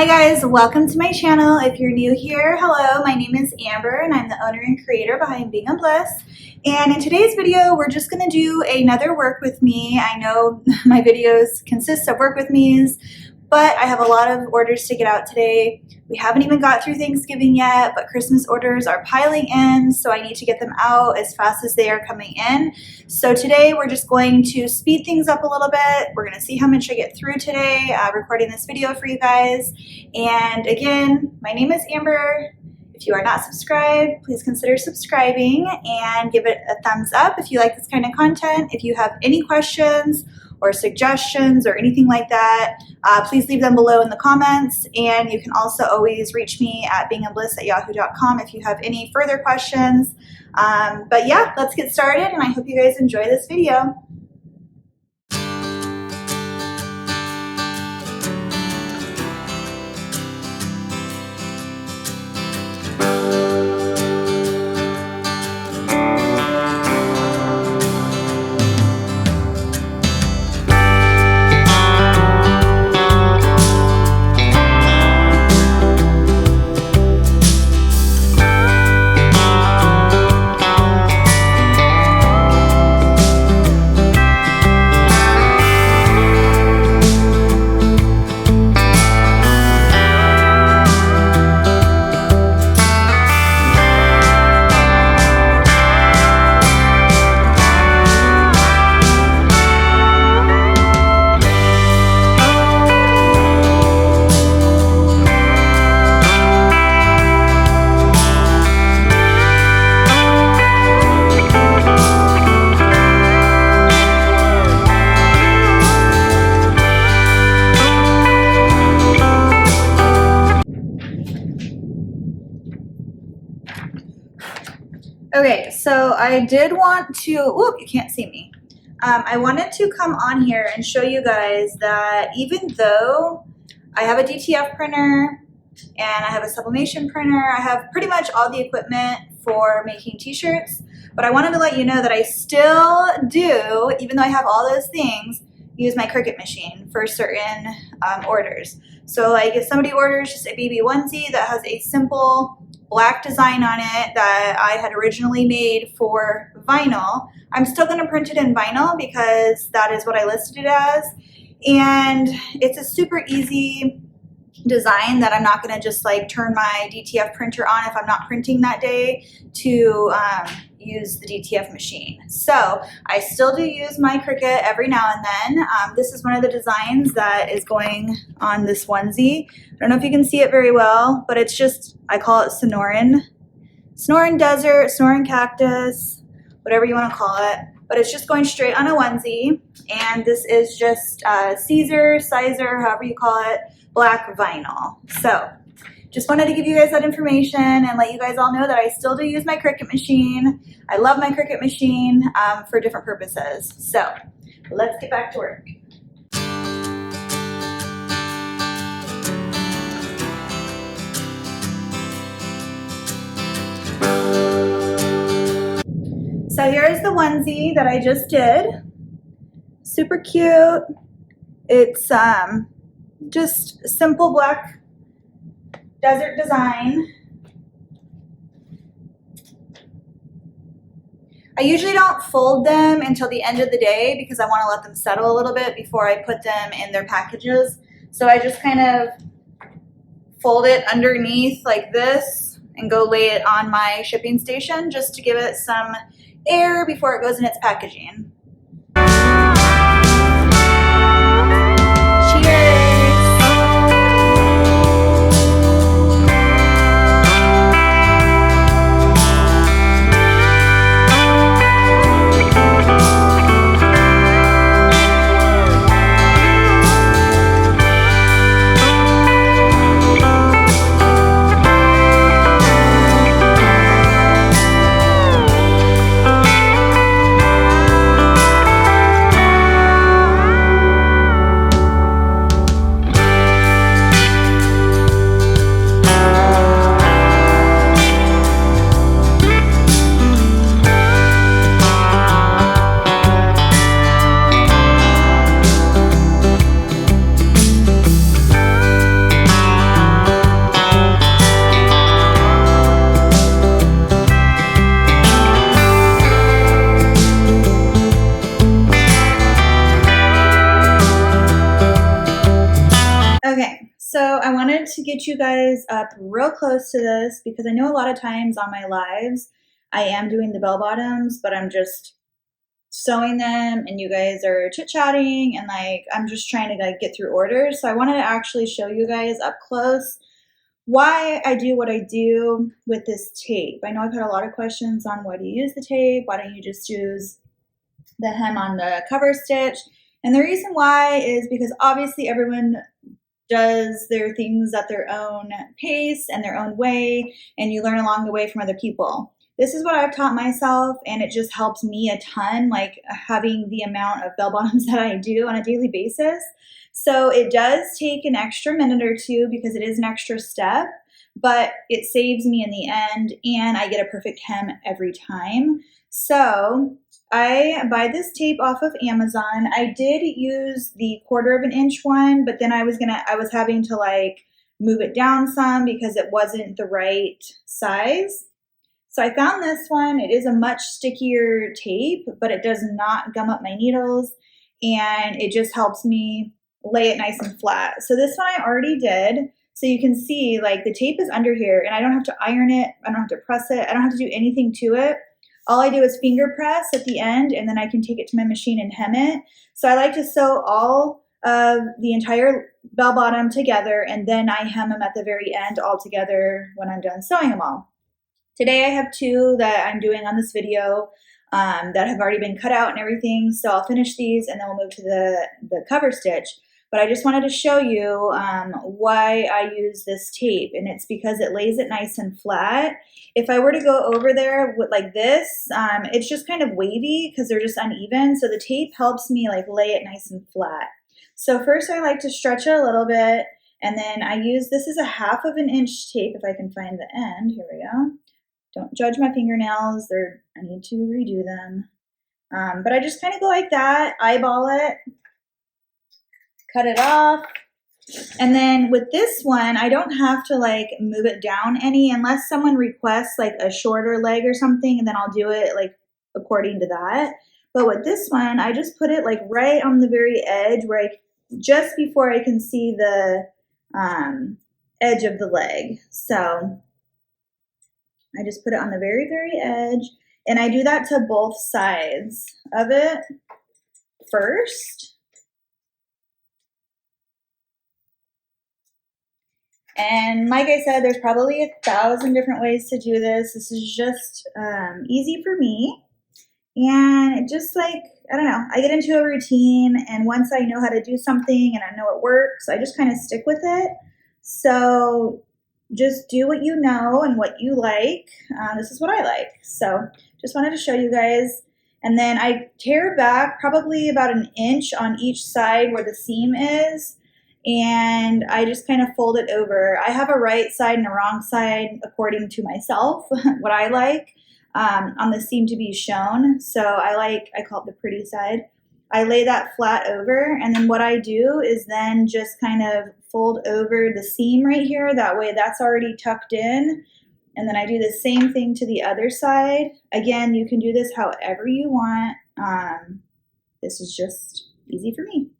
Hi guys, welcome to my channel. If you're new here, hello, my name is Amber and I'm the owner and creator behind Being a Bliss. And in today's video, we're just gonna do another work with me. I know my videos consist of work with me's, but I have a lot of orders to get out today. We haven't even got through Thanksgiving yet, but Christmas orders are piling in, so I need to get them out as fast as they are coming in. So today we're just going to speed things up a little bit. We're gonna see how much I get through today, recording this video for you guys. And again, my name is Amber. If you are not subscribed, please consider subscribing and give it a thumbs up if you like this kind of content. If you have any questions or suggestions or anything like that, please leave them below in the comments. And you can also always reach me at beingabliss@yahoo.com if you have any further questions. But yeah, let's get started, and I hope you guys enjoy this video. Okay, so I did want to, oh, you can't see me. I wanted to come on here and show you guys that even though I have a DTF printer and I have a sublimation printer, I have pretty much all the equipment for making t-shirts, but I wanted to let you know that I still do, even though I have all those things, use my Cricut machine for certain orders. So like if somebody orders just a baby onesie that has a simple black design on it that I had originally made for vinyl, I'm still going to print it in vinyl because that is what I listed it as. And it's a super easy design that I'm not going to just like turn my DTF printer on if I'm not printing that day to use the DTF machine. So I still do use my Cricut every now and then. This is one of the designs that is going on this onesie. I don't know if you can see it very well, but it's just, I call it Sonoran. Sonoran Desert, Sonoran Cactus, whatever you want to call it. But it's just going straight on a onesie. And this is just Caesar, Sizer, however you call it, black vinyl. So just wanted to give you guys that information and let you guys all know that I still do use my Cricut machine. I love my Cricut machine for different purposes. So let's get back to work. So here's the onesie that I just did. Super cute. It's just simple black desert design. I usually don't fold them until the end of the day because I want to let them settle a little bit before I put them in their packages. So I just kind of fold it underneath like this and go lay it on my shipping station just to give it some air before it goes in its packaging. So I wanted to get you guys up real close to this because I know a lot of times on my lives I am doing the bell bottoms, but I'm just sewing them and you guys are chit-chatting and like I'm just trying to like get through orders. So I wanted to actually show you guys up close why I do what I do with this tape. I know I've had a lot of questions on why do you use the tape? Why don't you just use the hem on the cover stitch? And the reason why is because obviously everyone does their things at their own pace and their own way, and you learn along the way from other people. This is what I've taught myself, and it just helps me a ton, like having the amount of bell bottoms that I do on a daily basis. So it does take an extra minute or two because it is an extra step, but it saves me in the end, and I get a perfect hem every time. So I buy this tape off of Amazon. I did use the 1/4 inch one, but then I was having to like move it down some because it wasn't the right size. So I found this one. It is a much stickier tape, but it does not gum up my needles, and it just helps me lay it nice and flat. So this one I already did. So you can see like the tape is under here, and I don't have to iron it. I don't have to press it. I don't have to do anything to it. All I do is finger press at the end, and then I can take it to my machine and hem it. So I like to sew all of the entire bell bottom together, and then I hem them at the very end all together when I'm done sewing them all. Today I have 2 that I'm doing on this video that have already been cut out and everything. So I'll finish these and then we'll move to the cover stitch. But I just wanted to show you why I use this tape, and it's because it lays it nice and flat. If I were to go over there with like this, it's just kind of wavy because they're just uneven. So the tape helps me like lay it nice and flat. So first I like to stretch it a little bit, and then I use, this is a 1/2 inch tape if I can find the end. Here we go. Don't judge my fingernails. I need to redo them. But I just kind of go like that, eyeball it, cut it off. And then with this one, I don't have to like move it down any unless someone requests like a shorter leg or something, and then I'll do it like according to that. But with this one, I just put it like right on the very edge where just before I can see the edge of the leg. So I just put it on the very, very edge, and I do that to both sides of it first. And like I said, there's probably 1,000 different ways to do this. This is just easy for me. And it just like, I don't know, I get into a routine, and once I know how to do something and I know it works, I just kind of stick with it. So just do what you know and what you like. This is what I like. So just wanted to show you guys. And then I tear back probably about 1 inch on each side where the seam is, and I just kind of fold it over. I have a right side and a wrong side according to myself, what I like on the seam to be shown. So I call it the pretty side. I lay that flat over, and then what I do is then just kind of fold over the seam right here. That way that's already tucked in. And then I do the same thing to the other side. Again, you can do this however you want. This is just easy for me.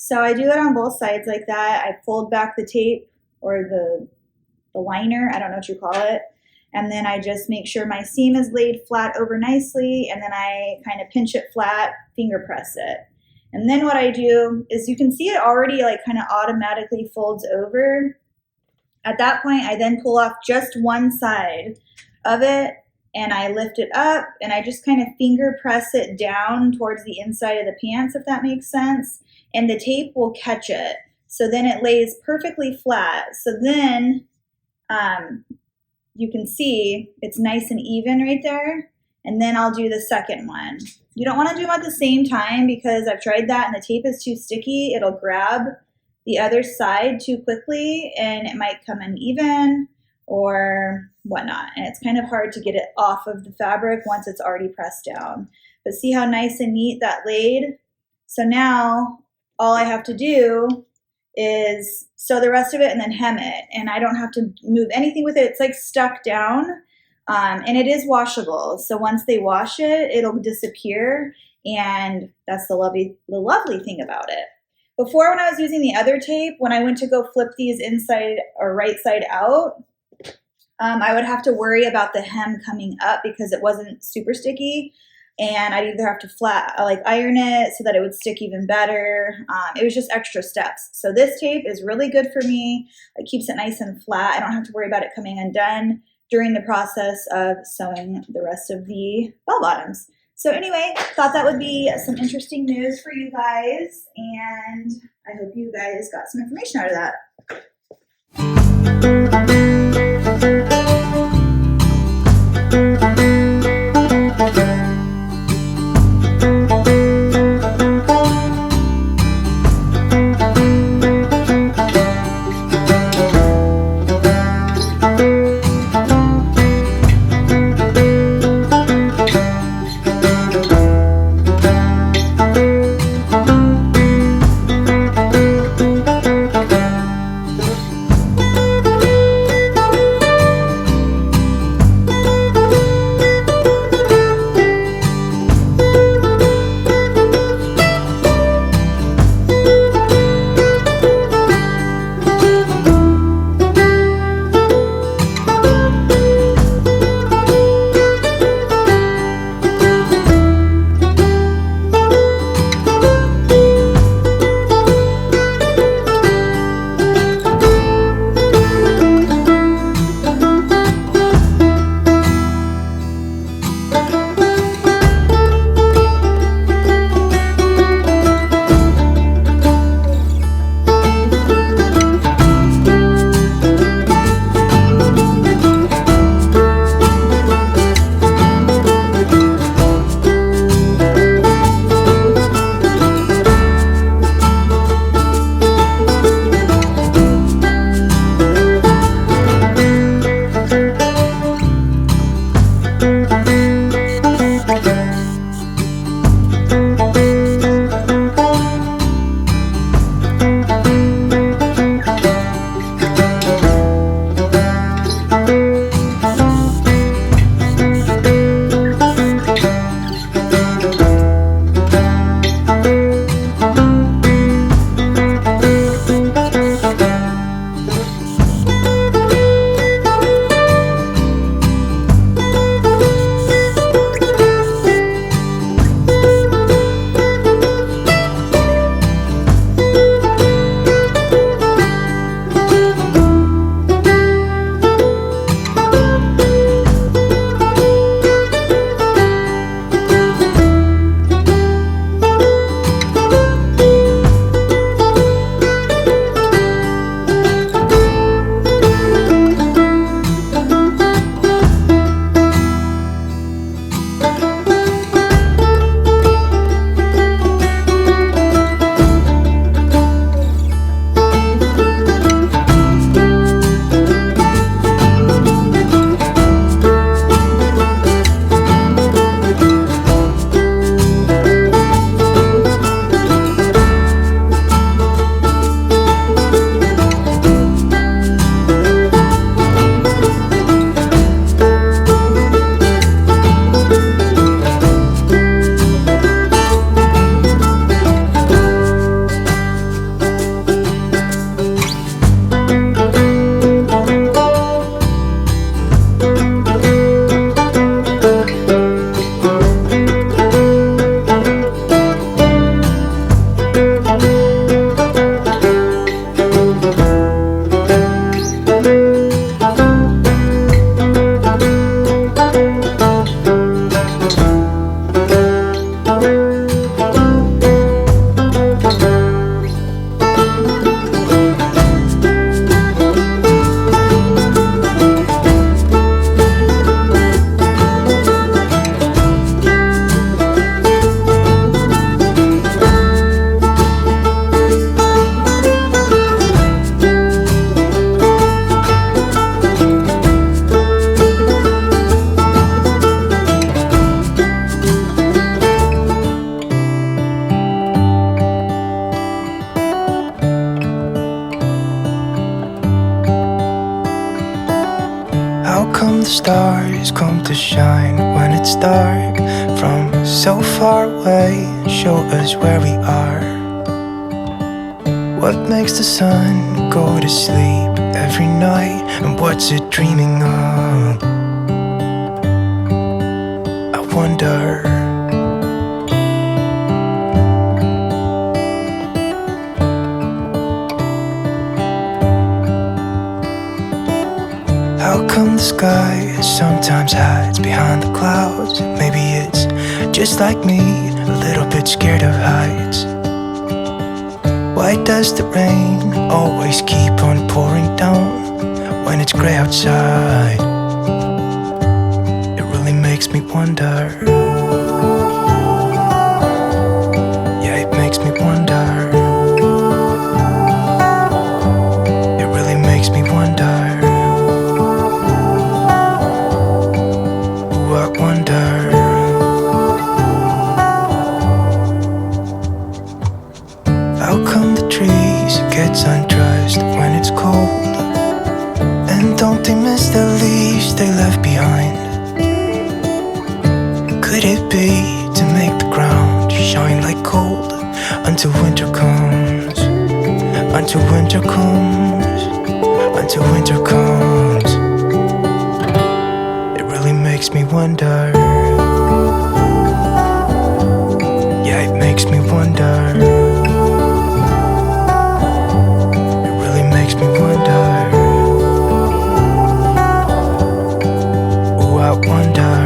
So I do it on both sides like that. I fold back the tape or the liner, I don't know what you call it. And then I just make sure my seam is laid flat over nicely, and then I kind of pinch it flat, finger press it. And then what I do is, you can see it already like kind of automatically folds over. At that point, I then pull off just one side of it, and I lift it up, and I just kind of finger press it down towards the inside of the pants, if that makes sense. And the tape will catch it. So then it lays perfectly flat. So then you can see it's nice and even right there. And then I'll do the second one. You don't want to do them at the same time because I've tried that and the tape is too sticky. It'll grab the other side too quickly and it might come uneven or whatnot. And it's kind of hard to get it off of the fabric once it's already pressed down. But see how nice and neat that laid? So now all I have to do is sew the rest of it and then hem it. And I don't have to move anything with it. It's like stuck down. And it is washable. So once they wash it, it'll disappear. And that's the lovely thing about it. Before, when I was using the other tape, when I went to go flip these inside or right side out, I would have to worry about the hem coming up because it wasn't super sticky, and I'd either have to iron it so that it would stick even better. It was just extra steps. So this tape is really good for me. It keeps it nice and flat. I don't have to worry about it coming undone during the process of sewing the rest of the bell bottoms. So anyway, thought that would be some interesting news for you guys, and I hope you guys got some information out of that. stars come to shine when it's dark from so far away. Show us where we are. What makes the sun go to sleep every night? And what's it dreaming of? I wonder. How come the sky sometimes hides behind the clouds? Maybe it's just like me, a little bit scared of heights. Why does the rain always keep on pouring down when it's gray outside? It really makes me wonder. Yeah, it makes me wonder. It really makes me wonder. Ooh, I wonder. How come the trees get undressed when it's cold? And don't they miss the leaves they left behind? Could it be to make the ground shine like gold until winter comes? Until winter comes, until winter comes. It really makes me wonder. Yeah, it makes me wonder. Makes me wonder. Oh, I wonder.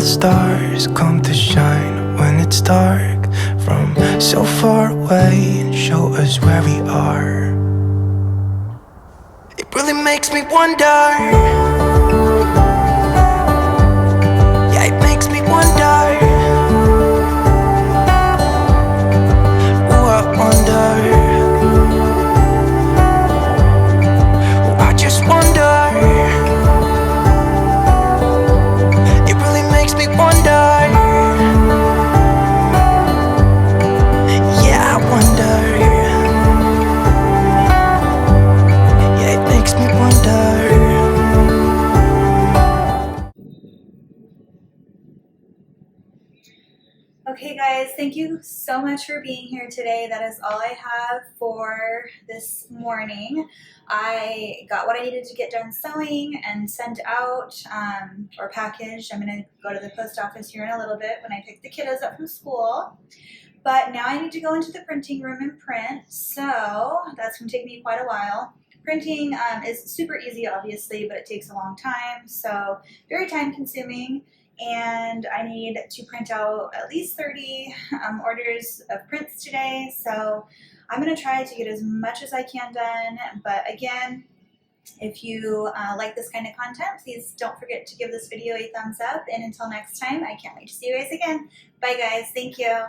Stars come to shine when it's dark from so far away and show us where we are. It really makes me wonder. Yeah, it makes me wonder. Oh, I wonder. Oh, I just wonder. Makes me wonder. Yeah, I wonder. Yeah, it makes me wonder. Okay guys, thank you so much for being here today. That is all I have for this morning. I got what I needed to get done sewing and sent out or packaged. I'm going to go to the post office here in a little bit when I pick the kiddos up from school. But now I need to go into the printing room and print, so that's going to take me quite a while. Printing is super easy, obviously, but it takes a long time, so very time consuming. And I need to print out at least 30 orders of prints today, so I'm going to try to get as much as I can done. But again, if you like this kind of content, please don't forget to give this video a thumbs up, and until next time, I can't wait to see you guys again. Bye guys, thank you.